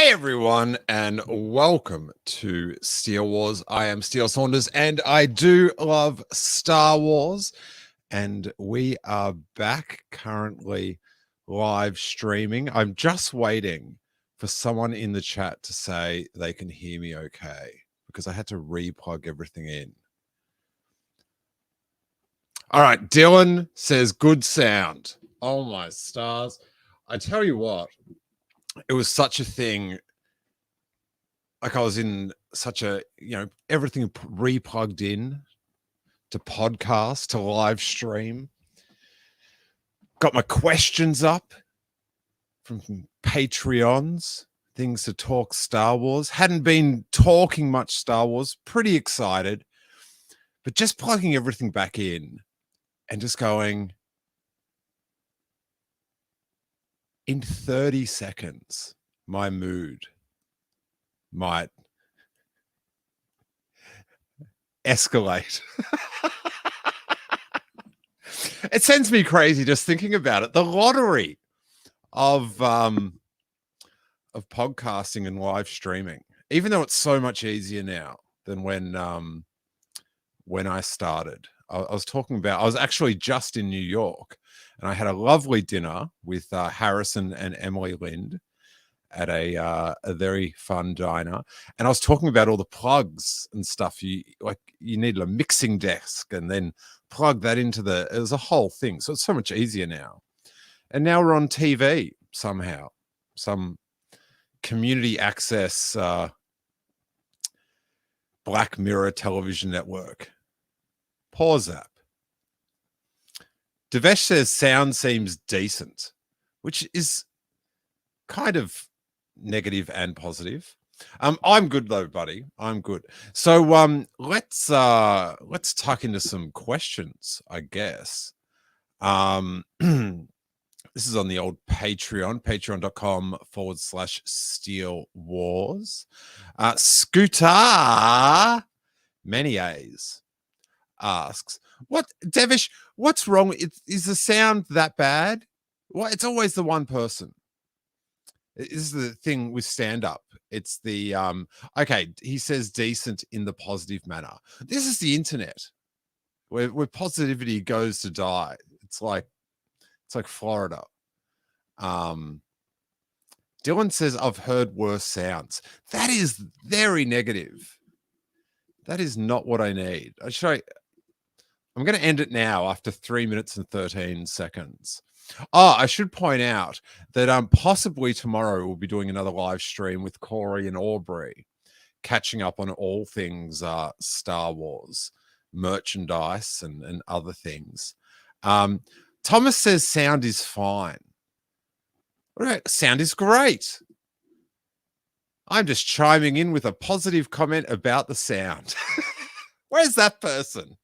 Hey everyone, and welcome to Steele Wars. I am Steele Saunders, and I do love Star Wars. And we are back currently live streaming. I'm just waiting for someone in the chat to say they can hear me okay, because I had to re-plug everything in. All right, Dylan says good sound. Oh my stars. I tell you what, it was such a thing. Like I was in such a, everything re-plugged in to podcast, to live stream. Got my questions up from Patreons, things to talk Star Wars. Hadn't been talking much Star Wars, pretty excited, but just plugging everything back in and just going, in 30 seconds, my mood might escalate. It sends me crazy just thinking about it. The lottery of podcasting and live streaming, even though it's so much easier now than when I started. I was talking about, I was actually just in New York, and I had a lovely dinner with Harrison and Emily Lind at a very fun diner, and I was talking about all the plugs and stuff. You needed a mixing desk and then plug that into it was a whole thing. So it's so much easier now. And now we're on TV somehow, some community access Black Mirror television network. Pause that. Devesh says sound seems decent, which is kind of negative and positive. I'm good though, buddy. I'm good. So let's tuck into some questions, I guess. This is on the old Patreon, patreon.com/Steele Wars. Scooter Many asks, Devish, what's wrong? Is the sound that bad? Well, it's always the one person. This is the thing with stand-up. It's the, okay, he says decent in the positive manner. This is the internet where positivity goes to die. It's like Florida. Dylan says, I've heard worse sounds. That is very negative. That is not what I need. I'm going to end it now after 3 minutes and 13 seconds. Oh, I should point out that possibly tomorrow we'll be doing another live stream with Corey and Aubrey, catching up on all things Star Wars, merchandise and other things. Thomas says sound is fine. All right, sound is great. I'm just chiming in with a positive comment about the sound. Where's that person?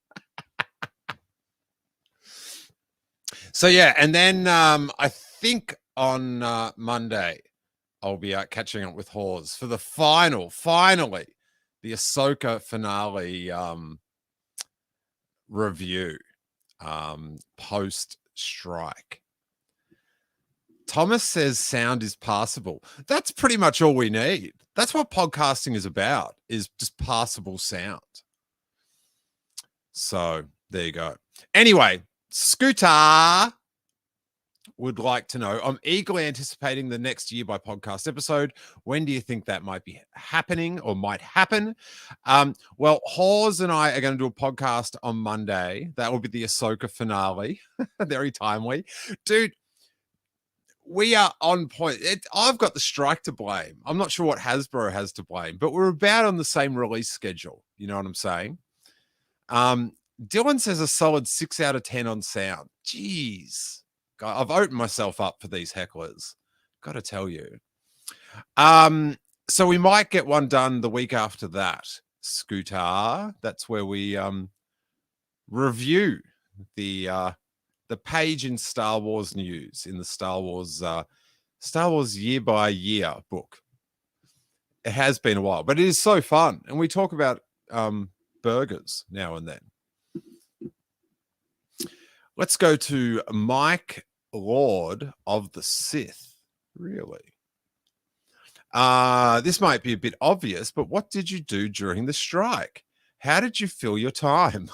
So yeah, and then I think on Monday I'll be catching up with Hawes for the finally, the Ahsoka finale review post-strike. Thomas says sound is passable. That's pretty much all we need. That's what podcasting is about, is just passable sound. So there you go. Anyway, Scooter would like to know, I'm eagerly anticipating the next Year by Podcast episode. When do you think that might be happening or might happen? Well, Hawes and I are going to do a podcast on Monday. That will be the Ahsoka finale. Very timely. Dude, we are on point. I've got the strike to blame. I'm not sure what Hasbro has to blame, but we're about on the same release schedule. You know what I'm saying? Dylan says a solid 6 out of 10 on sound. Jeez. God, I've opened myself up for these hecklers. Got to tell you. So we might get one done the week after that, Scooter. That's where we review the page in Star Wars news, in the Star Wars year by year book. It has been a while, but it is so fun. And we talk about burgers now and then. Let's go to Mike Lord of the Sith. Really? This might be a bit obvious, but what did you do during the strike? How did you fill your time?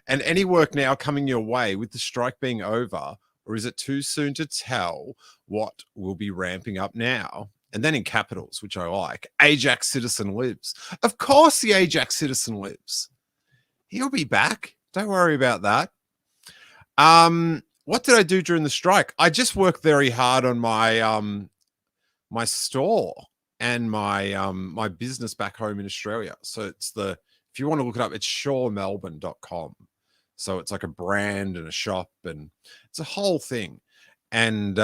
And any work now coming your way with the strike being over, or is it too soon to tell what will be ramping up now? And then in capitals, which I like, Ajax Citizen lives. Of course, the Ajax Citizen lives. He'll be back. Don't worry about that. What did I do during the strike? I just worked very hard on my store and my business back home in Australia. So it's if you want to look it up, it's shawmelbourne.com. So it's like a brand and a shop, and it's a whole thing. And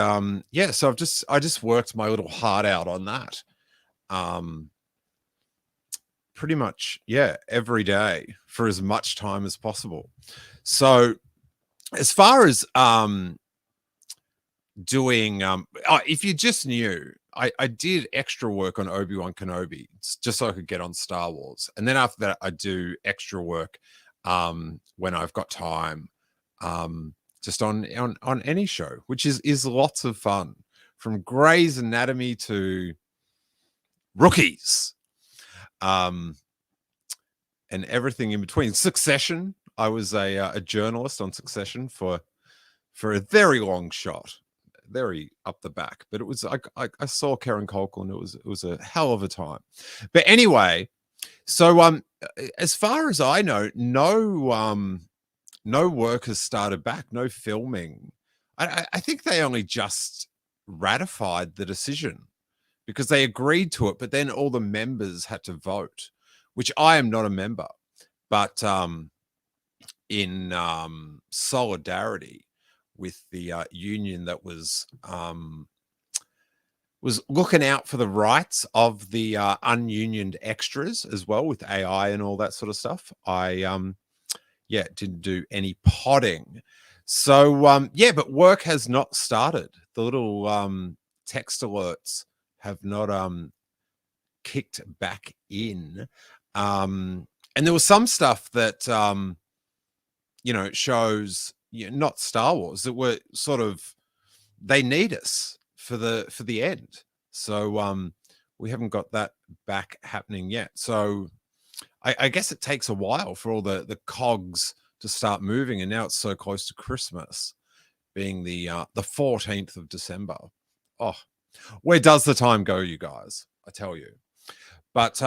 yeah, so I just worked my little heart out on that. Pretty much, yeah, every day for as much time as possible. So as far as doing if you just knew, I did extra work on Obi-Wan Kenobi just so I could get on Star Wars, and then after that I do extra work when I've got time, just on any show, which is lots of fun, from Grey's Anatomy to Rookies, and everything in between. Succession, I was a journalist on Succession for a very long shot, very up the back, but it was I saw Karen Culkin. It was a hell of a time. But anyway, so as far as I know, no work has started back, no filming. I think they only just ratified the decision because they agreed to it, but then all the members had to vote, which I am not a member, but in solidarity with the union that was looking out for the rights of the ununioned extras as well, with AI and all that sort of stuff. I yeah, didn't do any podding. So yeah, but work has not started. The little text alerts have not kicked back in. And there was some stuff that shows, not Star Wars, that were sort of, they need us for the end. So we haven't got that back happening yet. So I guess it takes a while for all the cogs to start moving, and now it's so close to Christmas, being the 14th of December. Oh, where does the time go, you guys? I tell you. But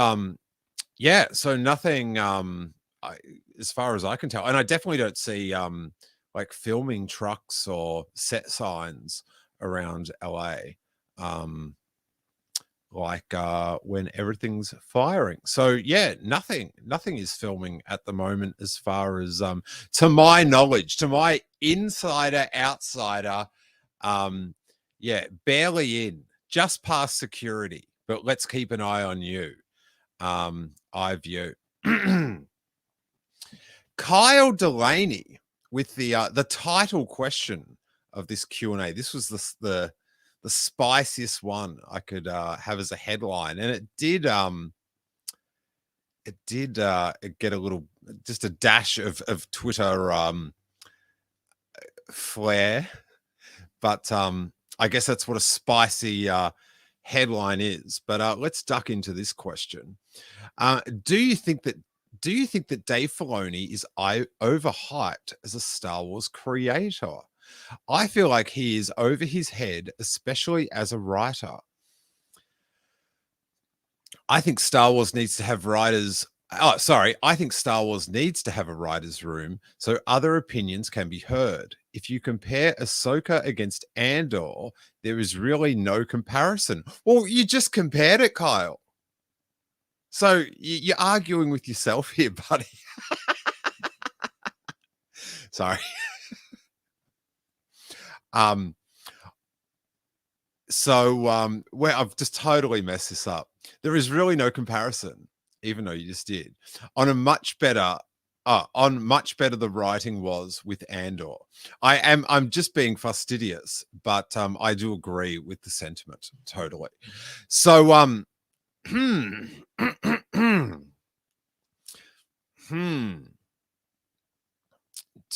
yeah, so nothing as far as I can tell, and I definitely don't see like filming trucks or set signs around LA. Like when everything's firing. So yeah, nothing is filming at the moment, as far as to my knowledge, to my insider outsider. Yeah, barely in, just past security, but let's keep an eye on you. I view. Kyle Delaney with the title question of this Q&A. This was the spiciest one I could have as a headline, and it did get a little, just a dash of Twitter flair, but I guess that's what a spicy headline is. But let's duck into this question. Do you think that Dave Filoni is overhyped as a Star Wars creator? I feel like he is over his head, especially as a writer. I think Star Wars needs to have writers. Oh, sorry. I think Star Wars needs to have a writer's room so other opinions can be heard. If you compare Ahsoka against Andor, there is really no comparison. Well, you just compared it, Kyle. So you're arguing with yourself here, buddy. Sorry. So where I've just totally messed this up. There is really no comparison, even though you just did. On much better the writing was with Andor. I'm just being fastidious, but I do agree with the sentiment totally. So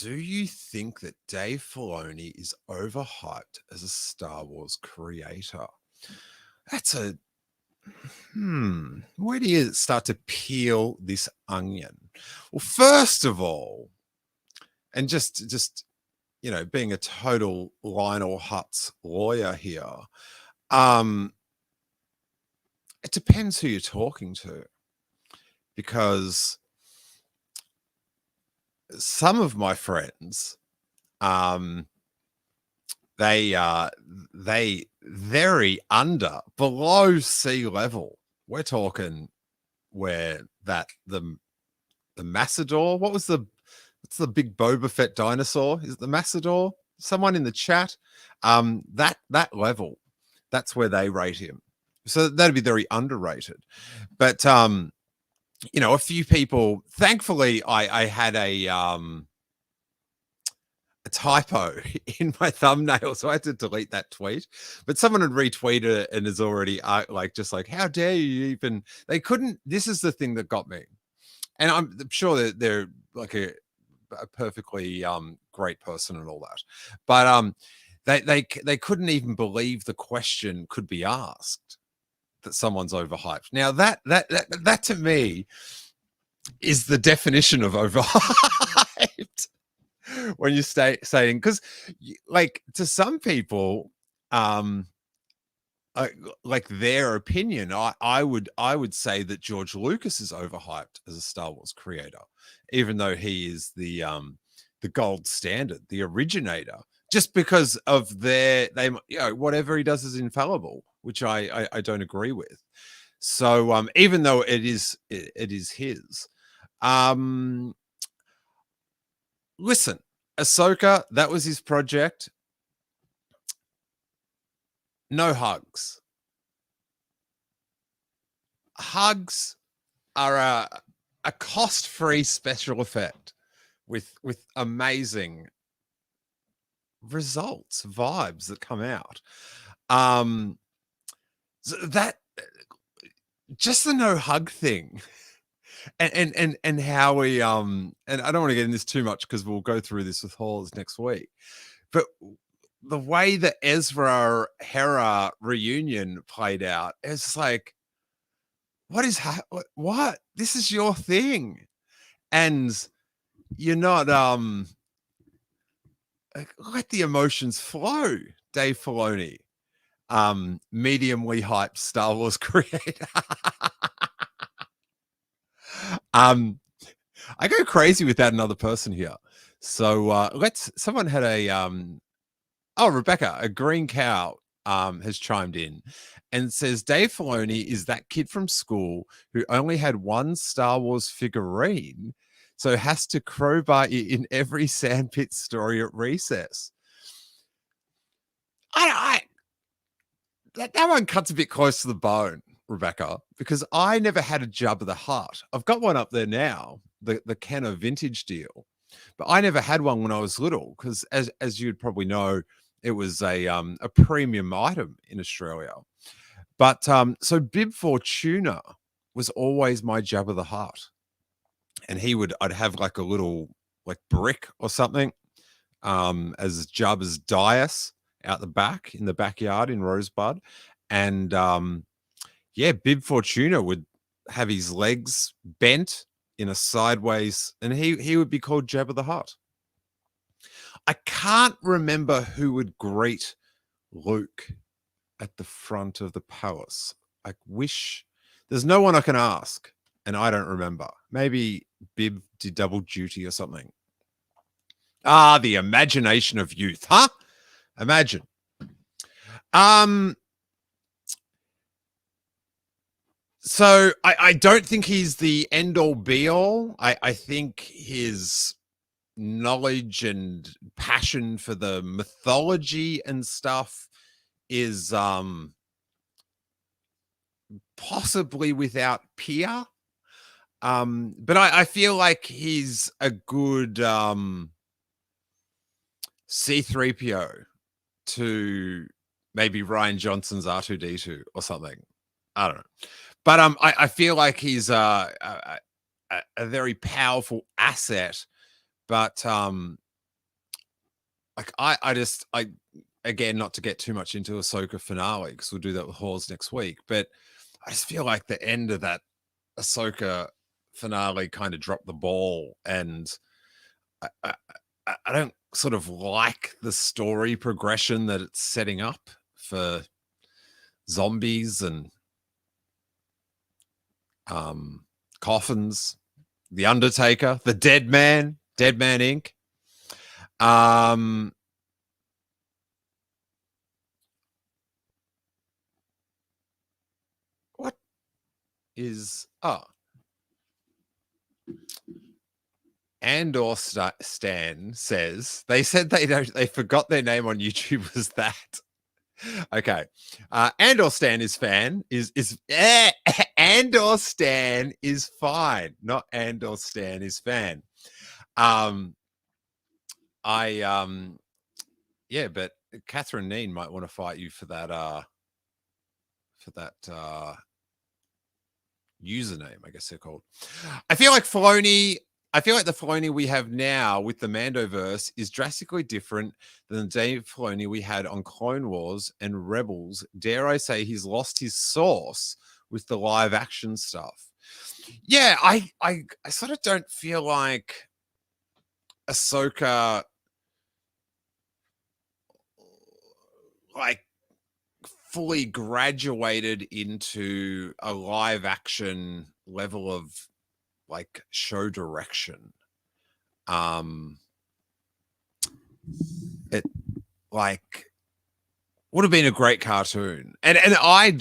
do you think that Dave Filoni is overhyped as a Star Wars creator? That's a where do you start to peel this onion? Well, first of all, and just being a total Lionel Hutz lawyer here, um, it depends who you're talking to, because some of my friends, um, they very below sea level. We're talking where the Massador, what's the big Boba Fett dinosaur? Is it the Massador? Someone in the chat, that level, that's where they rate him. So that'd be very underrated. But a few people. Thankfully, I had a typo in my thumbnail, so I had to delete that tweet. But someone had retweeted it and is already just like, how dare you even? They couldn't. This is the thing that got me, and I'm sure that they're like a perfectly great person and all that, but they couldn't even believe the question could be asked that someone's overhyped. Now that to me is the definition of overhyped. When you saying, because like to some people, like their opinion, I would say that George Lucas is overhyped as a Star Wars creator, even though he is the gold standard, the originator, just because of whatever he does is infallible, which I don't agree with. So even though it is his, listen, Ahsoka, that was his project. No hugs. Hugs are a cost-free special effect with amazing results, vibes that come out. So that just the no hug thing. And how we and I don't want to get into this too much because we'll go through this with Halls next week. But the way the Ezra Hera reunion played out, it's like, what? This is your thing, and you're not let the emotions flow, Dave Filoni, mediumly hyped Star Wars creator. I go crazy without another person here. So someone had Rebecca, a green cow, has chimed in and says Dave Filoni is that kid from school who only had one Star Wars figurine, so has to crowbar in every sandpit story at recess. That one cuts a bit close to the bone, Rebecca, because I never had a Jabba the Hutt. I've got one up there now, the Kenner vintage deal, but I never had one when I was little because, as you'd probably know, it was a premium item in Australia. But so Bib Fortuna was always my Jabba the Hutt, and I'd have like a little like brick or something as Jabba's dais out the back in the backyard in Rosebud, and Bib Fortuna would have his legs bent in a sideways, and he would be called Jabba the Hutt. I can't remember who would greet Luke at the front of the palace. I wish there's no one I can ask, and I don't remember. Maybe Bib did double duty or something. The imagination of youth, huh? Imagine. So I don't think he's the end all be all. I think his knowledge and passion for the mythology and stuff is possibly without peer. But I feel like he's a good C-3PO to maybe Ryan Johnson's R2-D2 or something. I don't know. But I feel like he's a very powerful asset. But like again, not to get too much into Ahsoka finale, because we'll do that with Hawes next week, but I just feel like the end of that Ahsoka finale kind of dropped the ball, and I don't sort of like the story progression that it's setting up for zombies and coffins, the Undertaker, the Dead Man Inc. What is Andor Stan says they said they forgot their name on YouTube was that. Okay. Andor Stan is Andor Stan is fine, not Andor Stan is fan. Yeah, but Catherine Neen might want to fight you for that username, I guess they're called. I feel like the Filoni we have now with the Mandoverse is drastically different than the Dave Filoni we had on Clone Wars and Rebels. Dare I say he's lost his source with the live action stuff. Yeah, I sort of don't feel like Ahsoka like fully graduated into a live action level of like show direction. It like would have been a great cartoon. And I'm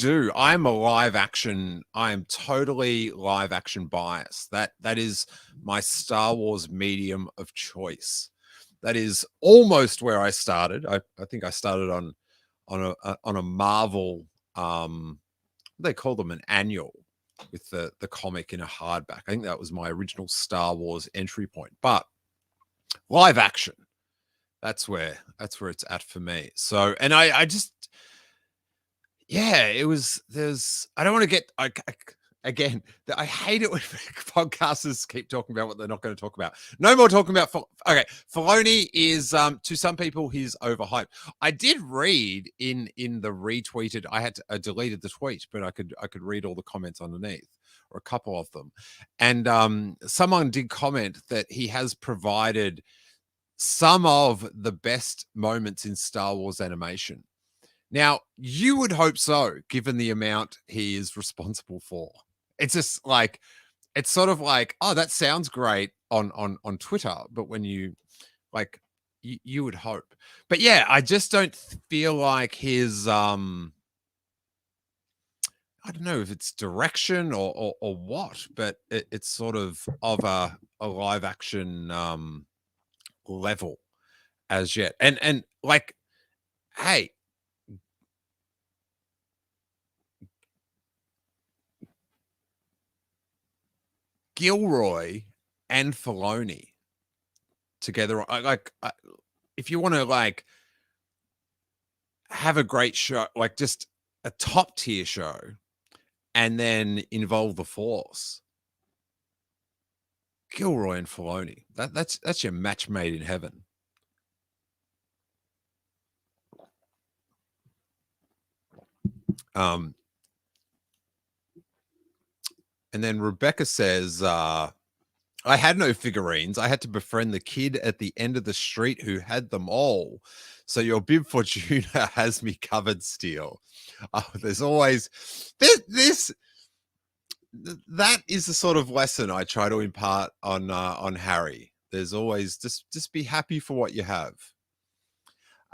totally live action biased. That is my Star Wars medium of choice. That is almost where I started. I think I started on a Marvel, they call them an annual, with the comic in a hardback. I think that was my original Star Wars entry point. But live action, that's where it's at for me. So, and I just, yeah, it was. I don't want to get. Again, I hate it when podcasters keep talking about what they're not going to talk about. No more talking about. Okay, Filoni is to some people he's overhyped. I did read in the retweeted. I deleted the tweet, but I could read all the comments underneath, or a couple of them, and someone did comment that he has provided some of the best moments in Star Wars animation. Now, you would hope so, given the amount he is responsible for. It's just like, it's sort of like, oh, that sounds great on Twitter, but when you like, you would hope. But yeah, I just don't feel like his I don't know if it's direction or what, but it's sort of a live action level as yet. And like, hey, Gilroy and Filoni together, if you want to like have a great show, like just a top tier show, and then involve the Force, Gilroy and Filoni, that's your match made in heaven. And then Rebecca says, I had no figurines. I had to befriend the kid at the end of the street who had them all. So your Bib Fortuna has me covered, Steele. There's always this. That is the sort of lesson I try to impart on Harry. There's always just be happy for what you have.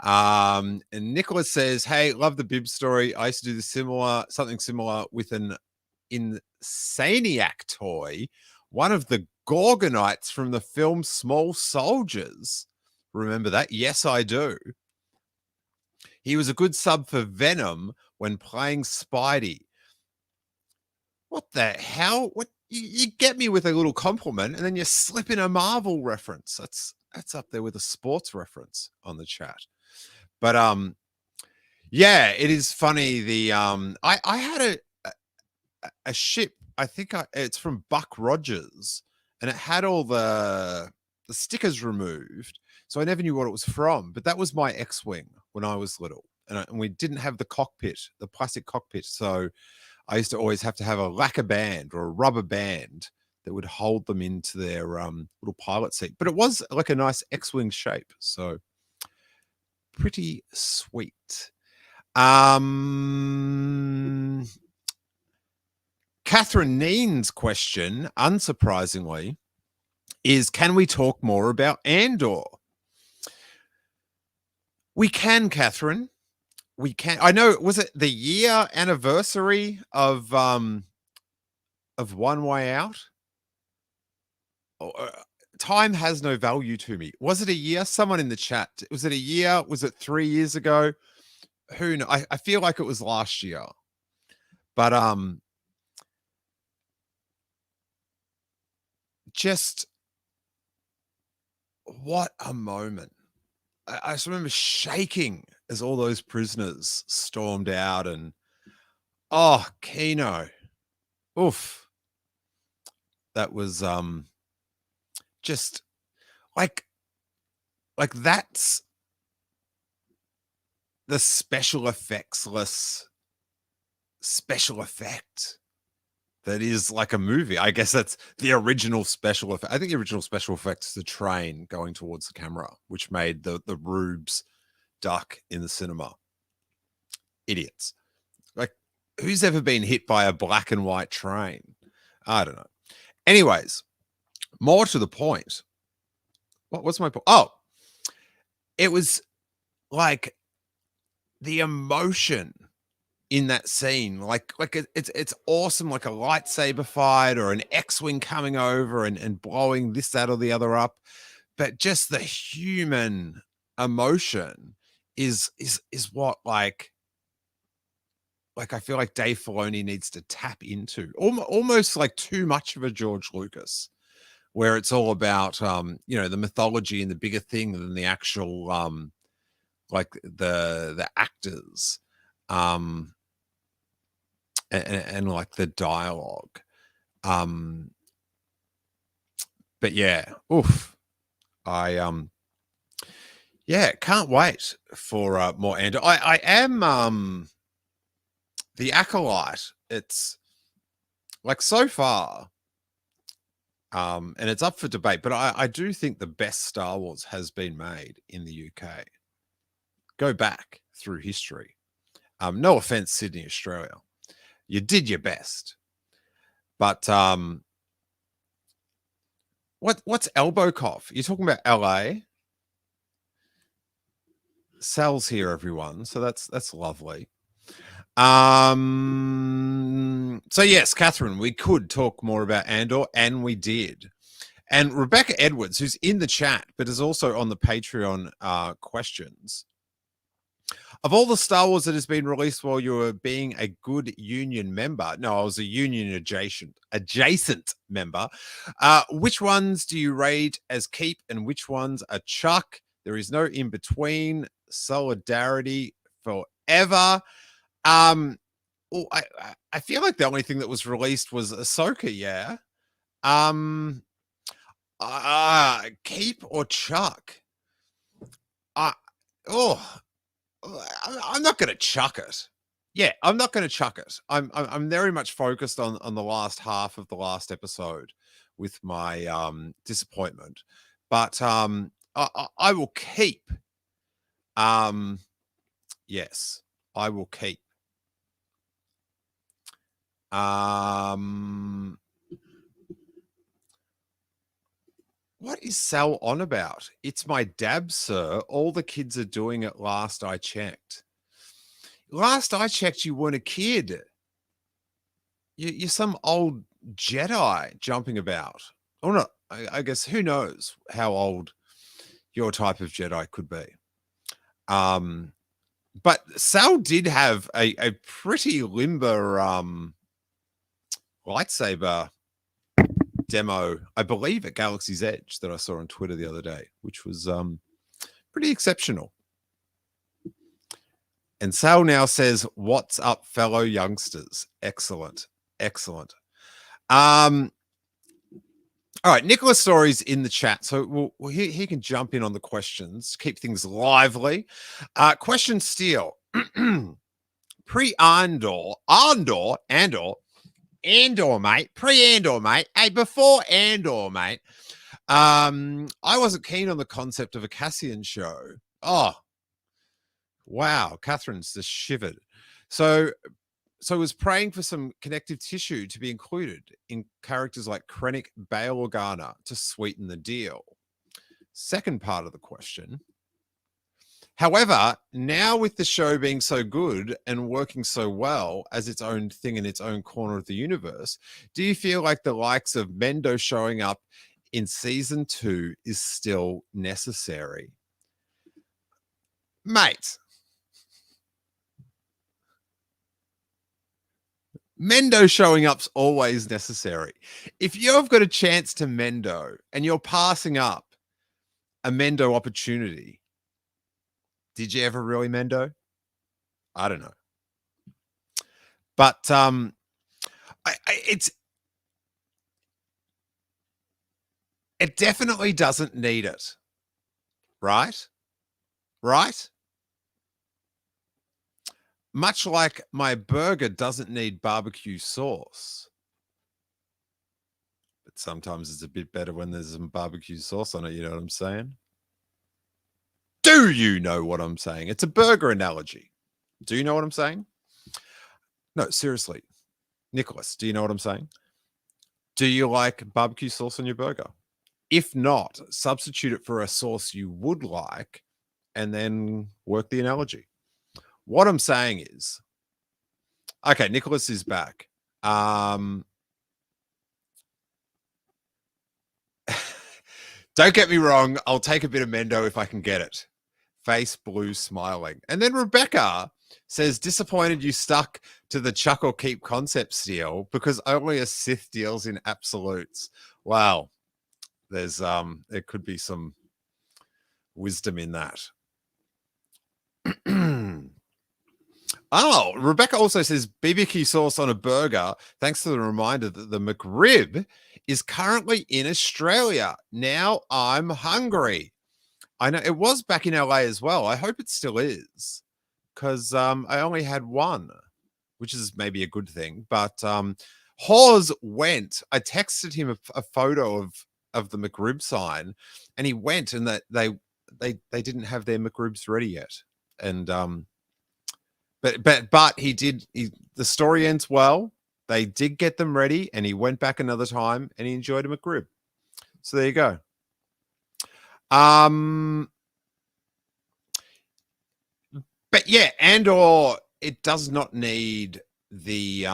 And Nicholas says, hey, love the Bib story. I used to do something similar with an Insaniac toy, one of the Gorgonites from the film Small Soldiers. Remember that? Yes, I do. He was a good sub for Venom when playing Spidey. What the hell? What you get me with a little compliment and then you slip in a Marvel reference. That's up there with a sports reference on the chat. But yeah, it is funny. The I had a ship. I think it's from Buck Rogers, and it had all the stickers removed, so I never knew what it was from. But that was my X-wing when I was little, and we didn't have the cockpit, the plastic cockpit. So I used to always have to have a lacquer band or a rubber band that would hold them into their little pilot seat. But it was like a nice X-wing shape. So pretty sweet. Catherine Neen's question, unsurprisingly, is can we talk more about Andor? We can, Catherine. We can. I know, was it the year anniversary of One Way Out? Time has no value to me. Was it a year? Someone in the chat. Was it a year? Was it 3 years ago? Who knows? I feel like it was last year. But just what a moment. I just remember shaking as all those prisoners stormed out, and Kino. Oof. That was just like that's the special effectsless special effect that is like a movie. I guess that's the original special effect. I think the original special effect is the train going towards the camera, which made the rubes duck in the cinema. Idiots. Like, who's ever been hit by a black and white train? I don't know. Anyways, more to the point. What's my point? Oh, it was like the emotion in that scene, like it's awesome, like a lightsaber fight or an X-wing coming over and blowing this, that, or the other up. But just the human emotion is what like I feel like Dave Filoni needs to tap into, almost like too much of a George Lucas, where it's all about the mythology and the bigger thing than the actual like the actors and like the dialogue. But yeah, oof. I can't wait for more Andor. I am the Acolyte. It's like so far, and it's up for debate, but I do think the best Star Wars has been made in the UK. Go back through history. No offense, Sydney, Australia. You did your best. But what's elbow cough? You're talking about LA? Sal's here, everyone. So that's lovely. So yes, Catherine, we could talk more about Andor, and we did. And Rebecca Edwards, who's in the chat, but is also on the Patreon questions. Of all the Star Wars that has been released while you were being a good union member, no, I was a union adjacent member. Which ones do you rate as keep and which ones are chuck? There is no in between. Solidarity forever. I feel like the only thing that was released was Ahsoka. Yeah. Keep or chuck? I'm not going to chuck it. Yeah, I'm not going to chuck it. I'm very much focused on the last half of the last episode with my disappointment, but I will keep. Yes, I will keep. What is Sal on about? It's my dab, sir. All the kids are doing it last I checked. Last I checked, you weren't a kid. You're some old Jedi jumping about. Or not. I guess who knows how old your type of Jedi could be. But Sal did have a pretty limber lightsaber demo, I believe, at Galaxy's Edge that I saw on Twitter the other day, which was pretty exceptional. And Sal now says, "What's up, fellow youngsters?" Excellent, excellent. All right, Nicholas Story's in the chat, so he can jump in on the questions, keep things lively. Question Steele. Pre-Andor, Andor, mate. Pre-Andor, mate. Hey, before Andor, mate. I wasn't keen on the concept of a Cassian show. Oh, wow. Catherine's just shivered. So I was praying for some connective tissue to be included in characters like Krennic, Bail Organa to sweeten the deal. Second part of the question. However, now with the show being so good and working so well as its own thing in its own corner of the universe, do you feel like the likes of Mendo showing up in season 2 is still necessary? Mate, Mendo showing up's always necessary. If you've got a chance to Mendo and you're passing up a Mendo opportunity, did you ever really Mendo? I don't know. But it definitely doesn't need it. Right? Right? Much like my burger doesn't need barbecue sauce. But sometimes it's a bit better when there's some barbecue sauce on it, you know what I'm saying? Do you know what I'm saying? It's a burger analogy. Do you know what I'm saying? No, seriously. Nicholas, do you know what I'm saying? Do you like barbecue sauce on your burger? If not, substitute it for a sauce you would like and then work the analogy. What I'm saying is, okay, Nicholas is back. Don't get me wrong. I'll take a bit of Mendo if I can get it. Face blue smiling. And then Rebecca says, disappointed you stuck to the chuck or keep concept Steele because only a Sith deals in absolutes. Wow. There's there could be some wisdom in that. Oh, Rebecca also says BBQ sauce on a burger. Thanks to the reminder that the McRib is currently in Australia. Now I'm hungry. I know it was back in LA as well. I hope it still is because I only had one, which is maybe a good thing. But Hawes went. I texted him a photo of the McRib sign, and he went, and that they didn't have their McRibs ready yet, and But he did. The story ends well. They did get them ready, and he went back another time, and he enjoyed a McRib. So there you go. But yeah, Andor, it does not need the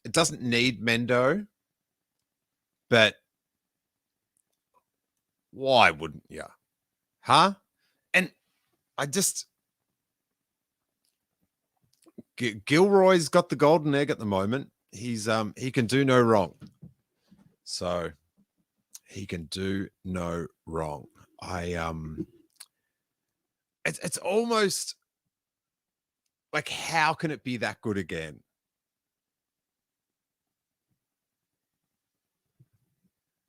it doesn't need Mendo. But why wouldn't you? Huh? And I just Gilroy's got the golden egg at the moment. He's he can do no wrong. So he can do no wrong. It's almost like, how can it be that good again?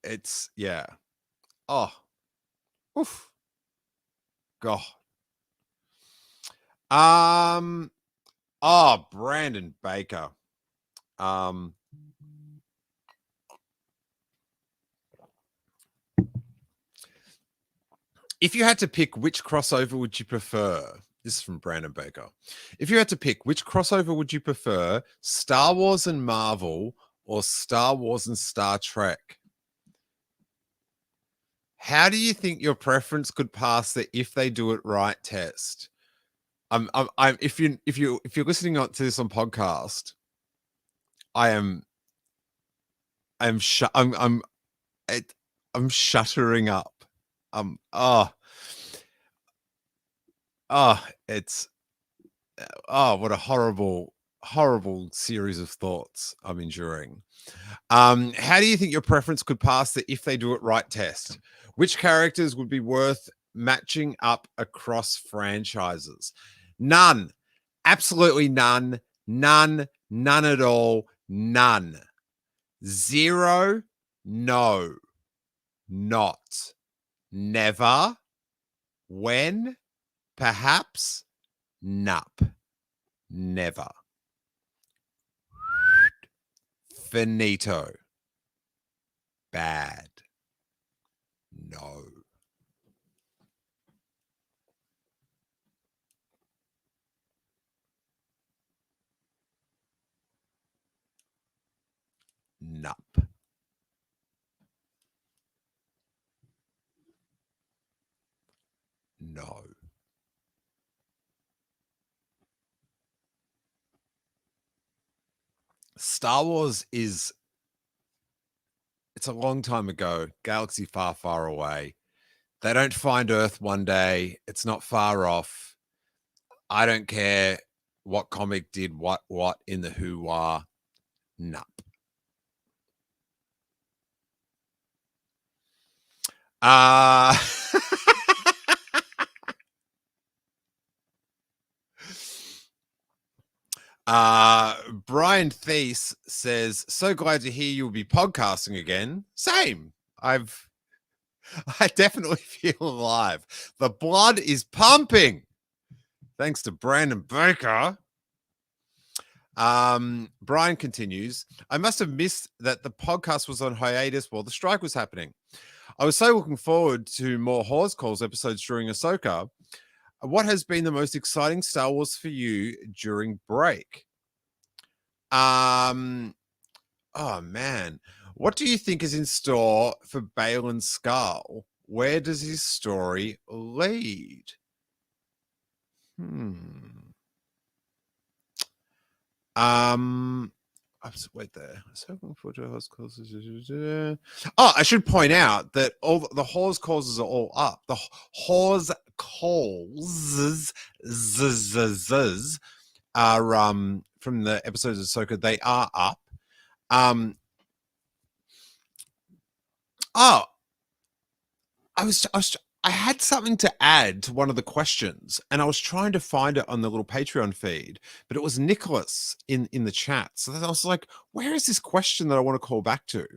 It's yeah. Oh. Oof. God. Oh, Brandon Baker. If you had to pick, which crossover would you prefer? This is from Brandon Baker. If you had to pick, which crossover would you prefer? Star Wars and Marvel or Star Wars and Star Trek? How do you think your preference could pass the if they do it right test? If you're listening to this on podcast, I'm shuttering up. It's what a horrible series of thoughts I'm enduring. How do you think your preference could pass the if they do it right test? Which characters would be worth matching up across franchises? None. Absolutely none. None at all. None. Zero. No. not, never, when, perhaps, nup, never. Finito. Bad. No. Nup. No. Star Wars is, it's a long time ago, galaxy far, far away. They don't find Earth one day. It's not far off. I don't care what comic did what in the who-wah. Nup. Brian Thies says, so glad to hear you'll be podcasting again. Same. I definitely feel alive. The blood is pumping. Thanks to Brandon Baker. Brian continues, I must have missed that the podcast was on hiatus while the strike was happening. I was so looking forward to more Horse Calls episodes during Ahsoka. What has been the most exciting Star Wars for you during break? Oh man. What do you think is in store for Baylan Skull? Where does his story lead? Wait there. Oh, I should point out that all the Hawes causes are all up. The Hawes calls are from the episodes of Ahsoka. They are up. I had something to add to one of the questions, and I was trying to find it on the little Patreon feed, but it was Nicholas in the chat. So I was like, where is this question that I want to call back to?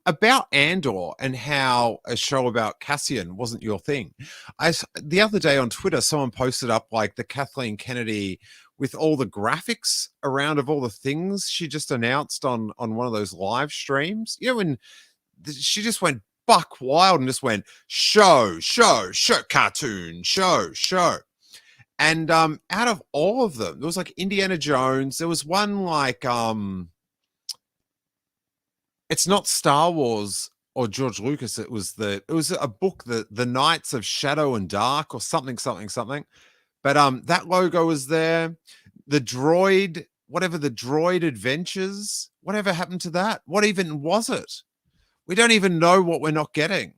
About Andor and how a show about Cassian wasn't your thing. The other day on Twitter, someone posted up like the Kathleen Kennedy with all the graphics around of all the things she just announced on one of those live streams. You know, when she just went buck wild and just went show, cartoon, show. And out of all of them, there was like Indiana Jones. There was one like it's not Star Wars or George Lucas. It was a book, the Knights of Shadow and Dark or something. But that logo was there. The droid, whatever the droid adventures, whatever happened to that? What even was it? We don't even know what we're not getting.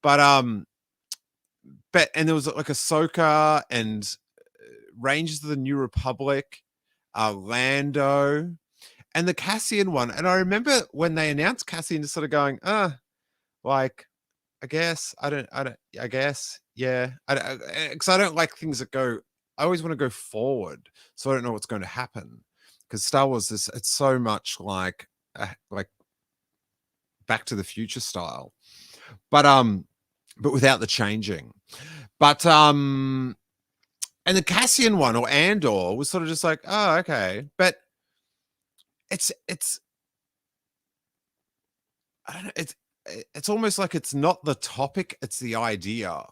But and there was like Ahsoka and Rangers of the New Republic, Lando, and the Cassian one. And I remember when they announced Cassian, just sort of going, like, I guess, I guess, yeah. Because I don't like things that go, I always want to go forward. So I don't know what's going to happen. Because Star Wars is, it's so much like Back to the Future style, but without the changing. But and the Cassian one or Andor was sort of just like, oh, okay, but it's I don't know, it's almost like it's not the topic, it's the idea.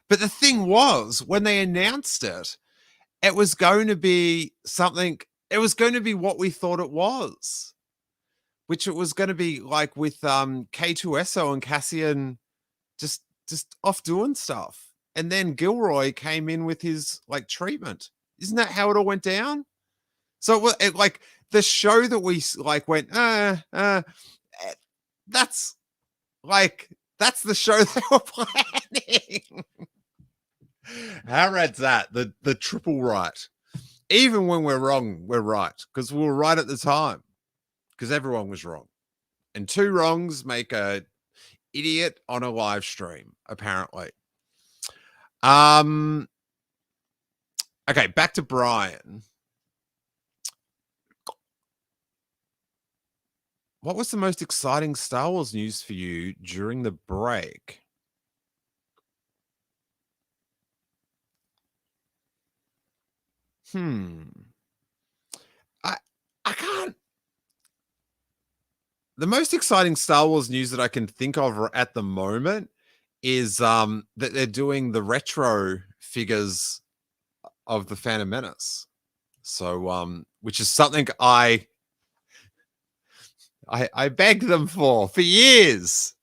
But the thing was, when they announced it, it was going to be something. It was going to be what we thought it was. Which it was going to be like with K2SO and Cassian just off doing stuff. And then Gilroy came in with his like treatment. Isn't that how it all went down? So it like the show that we like went, that's the show they were planning. How rad's that? The triple right. Even when we're wrong, we're right. Because we were right at the time. Because everyone was wrong. And two wrongs make a idiot on a live stream, apparently. Okay, back to Brian. What was the most exciting Star Wars news for you during the break? I I can't. The most exciting Star Wars news that I can think of at the moment is that they're doing the retro figures of the Phantom Menace. So which is something I begged them for years.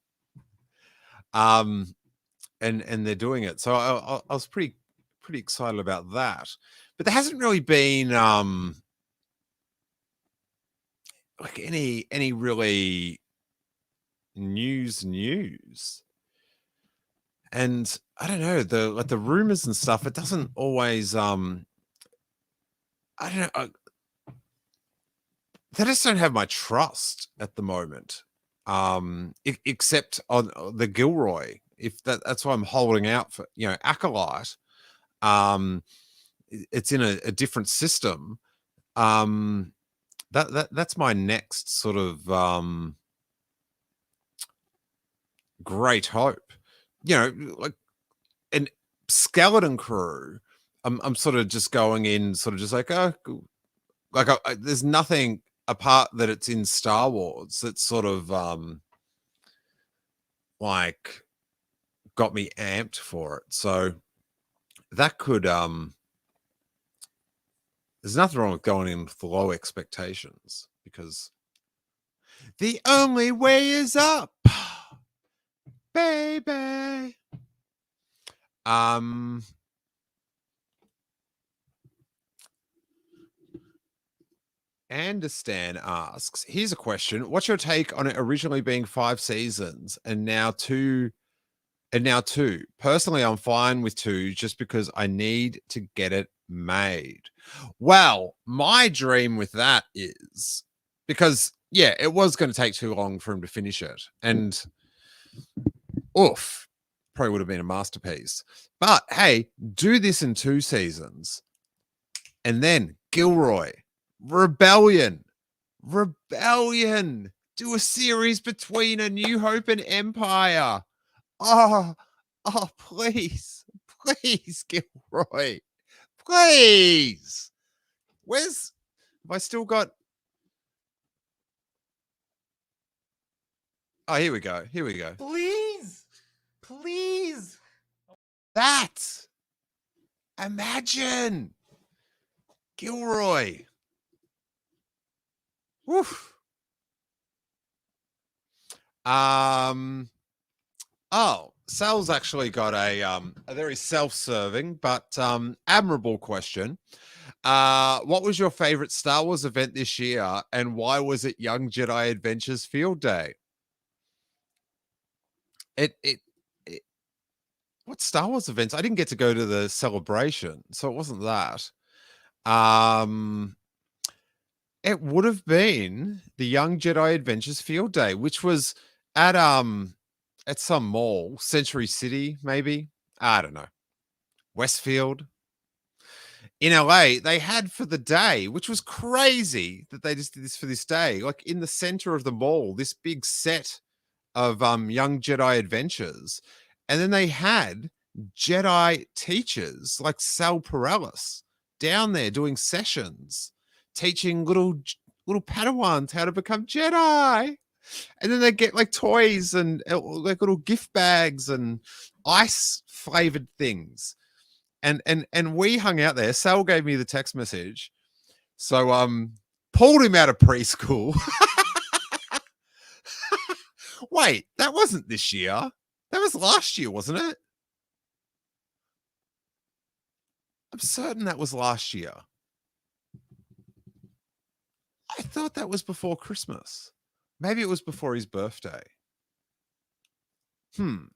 And they're doing it. So I was pretty excited about that. But there hasn't really been like any really news. And I don't know, the rumors and stuff, it doesn't always I don't know, they just don't have my trust at the moment. Except on the Gilroy. If that's why I'm holding out for, Acolyte. It's in a different system. That's my next sort of great hope. Like an Skeleton Crew. I'm sort of just going in, sort of just like, oh, like there's nothing apart that it's in Star Wars that's sort of like got me amped for it. So that could there's nothing wrong with going in with low expectations, because the only way is up, baby. Anderstan asks, here's a question. What's your take on it originally being 5 seasons and now 2? Personally, I'm fine with 2 just because I need to get it made. Well, my dream with that is, because yeah, it was going to take too long for him to finish it, and oof, probably would have been a masterpiece. But hey, do this in 2 seasons, and then Gilroy, Rebellion. Do a series between A New Hope and Empire. Oh, please, Gilroy, please. Have I still got? Oh, here we go. Please. That. Imagine. Gilroy. Woof. Oh, Sal's actually got a very self-serving but admirable question. What was your favorite Star Wars event this year, and why was it Young Jedi Adventures Field Day? It what Star Wars events? I didn't get to go to the celebration, so it wasn't that. It would have been the Young Jedi Adventures Field Day, which was at some mall, Century City, maybe. I don't know. Westfield. In LA, they had for the day, which was crazy that they just did this for this day. Like in the center of the mall, this big set of Young Jedi Adventures. And then they had Jedi teachers like Sal Perellis down there doing sessions, teaching little Padawans how to become Jedi. And then they get like toys and like little gift bags and ice flavored things. And we hung out there. Sal gave me the text message. So pulled him out of preschool. Wait, that wasn't this year. That was last year, wasn't it? I'm certain that was last year. I thought that was before Christmas. Maybe it was before his birthday.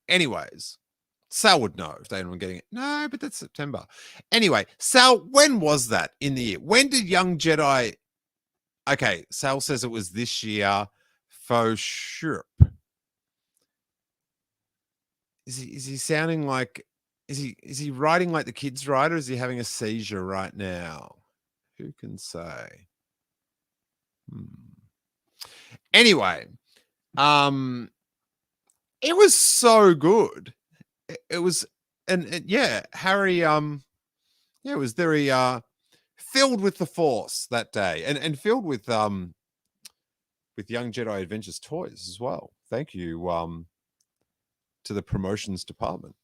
Anyways, Sal would know if they were getting it. No, but that's September. Anyway, Sal, when was that in the year? When did Young Jedi... Okay, Sal says it was this year for sure. Is he sounding like... Is he writing like the kids write, or is he having a seizure right now? Who can say? Anyway, it was so good. It was, and yeah, Harry, yeah, it was very filled with the Force that day, and filled with Young Jedi Adventures toys as well. Thank you to the promotions department.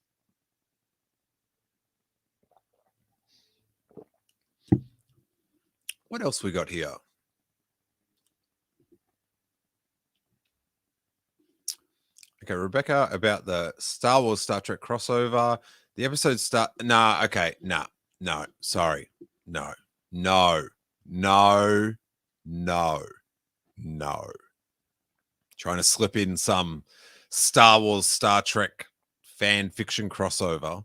What else we got here? Okay, Rebecca, about the Star Wars Star Trek crossover. The episode start. Nah, okay, no, sorry. No. Trying to slip in some Star Wars Star Trek fan fiction crossover.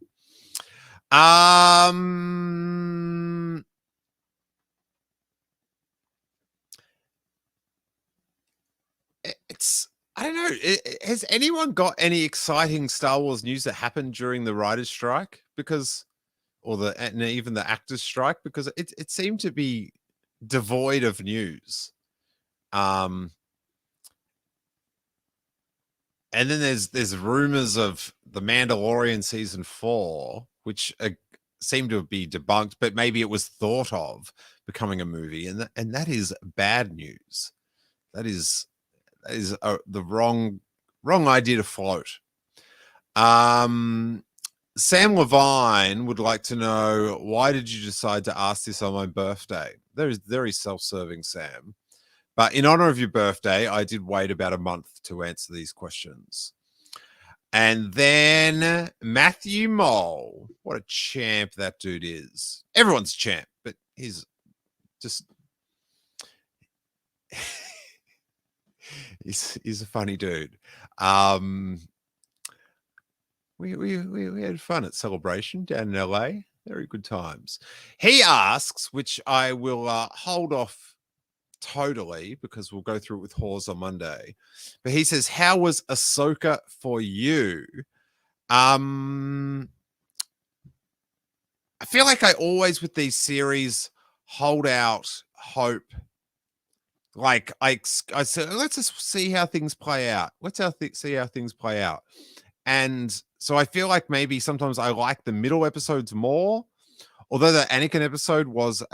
It's, I don't know. Has anyone got any exciting Star Wars news that happened during the writers' strike? Because, and even the actors' strike, because it seemed to be devoid of news. And then there's rumors of the Mandalorian season 4, which seem to be debunked, but maybe it was thought of becoming a movie, and that is bad news. That is the wrong idea to float. Sam Levine would like to know, why did you decide to ask this on my birthday? That is very self-serving, Sam. But in honor of your birthday, I did wait about a month to answer these questions. And then Matthew Mole. What a champ that dude is. Everyone's champ, but he's just... he's a funny dude. We had fun at Celebration down in LA. Very good times. He asks, which I will hold off totally, because we'll go through it with Hawes on Monday. But he says, how was Ahsoka for you? I feel like I always, with these series, hold out hope. Like I said, let's just see how things play out. See how things play out. And so I feel like maybe sometimes I like the middle episodes more, although the Anakin episode was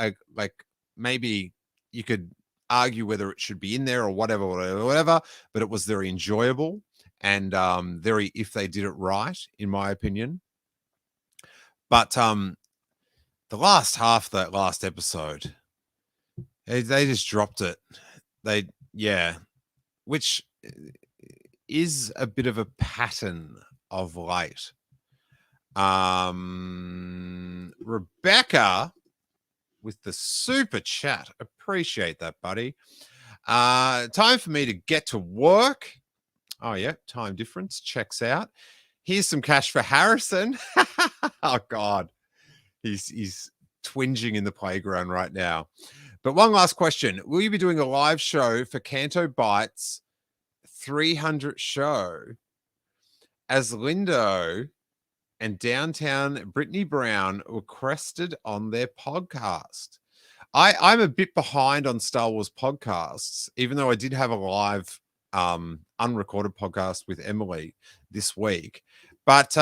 maybe you could argue whether it should be in there or whatever, but it was very enjoyable and very, if they did it right, in my opinion. But the last half of that last episode, they just dropped it. Which is a bit of a pattern of late. Rebecca with the super chat. Appreciate that, buddy. Time for me to get to work. Oh, yeah. Time difference. Checks out. Here's some cash for Harrison. Oh, God. He's twinging in the playground right now. But one last question. Will you be doing a live show for Canto Bites 300 show as Lindo and Downtown Brittany Brown requested on their podcast? I'm a bit behind on Star Wars podcasts, even though I did have a live unrecorded podcast with Emily this week. But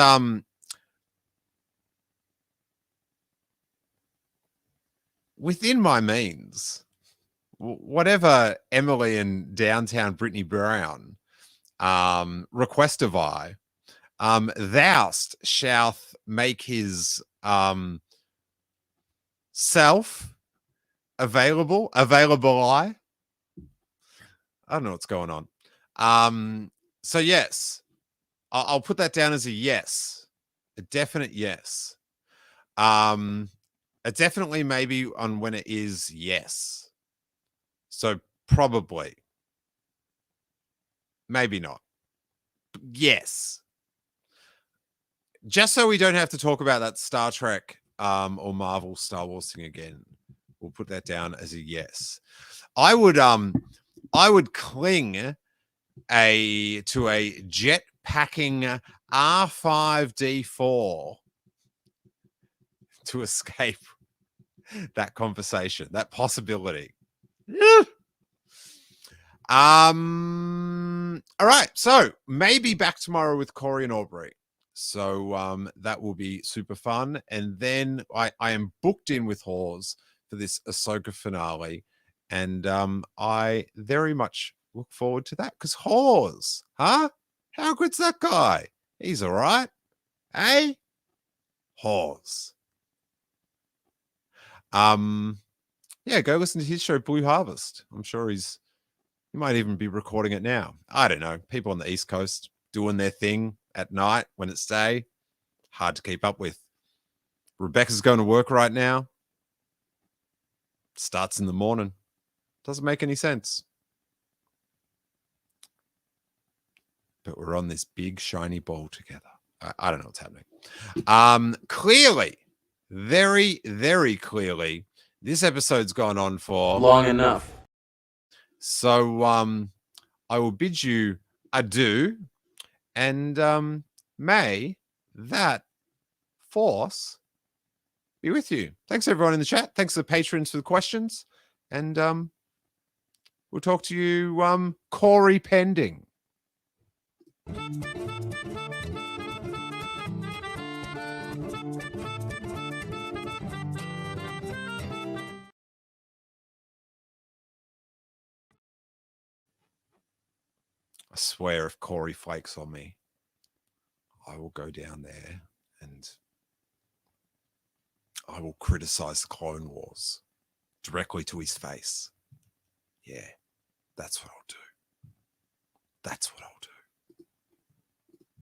within my means, whatever Emily and Downtown Brittany Brown request of I, thou'st shalt make his self available I don't know what's going on. So yes, I'll put that down as a yes, a definite yes. A definitely maybe on when it is yes. So probably, maybe not. Yes. Just so we don't have to talk about that Star Trek or Marvel Star Wars thing again, we'll put that down as a yes. I would cling to a jet packing R5D4 to escape that conversation, that possibility. All right. So maybe back tomorrow with Corey and Aubrey. So that will be super fun. And then I am booked in with Hawes for this Ahsoka finale. And I very much look forward to that. Because Hawes, huh? How good's that guy? He's all right. Hey? Hawes. Yeah, go listen to his show, Blue Harvest. I'm sure he might even be recording it now. I don't know. People on the East Coast doing their thing at night when it's day. Hard to keep up with. Rebecca's going to work right now. Starts in the morning. Doesn't make any sense. But we're on this big shiny ball together. I don't know what's happening. Clearly, very, very clearly, this episode's gone on for long enough. So I will bid you adieu, and may that force be with you. Thanks everyone in the chat. Thanks to the patrons for the questions, and we'll talk to you Corey pending. I swear if Corey flakes on me, I will go down there and I will criticize the Clone Wars directly to his face. Yeah, that's what I'll do. That's what I'll do.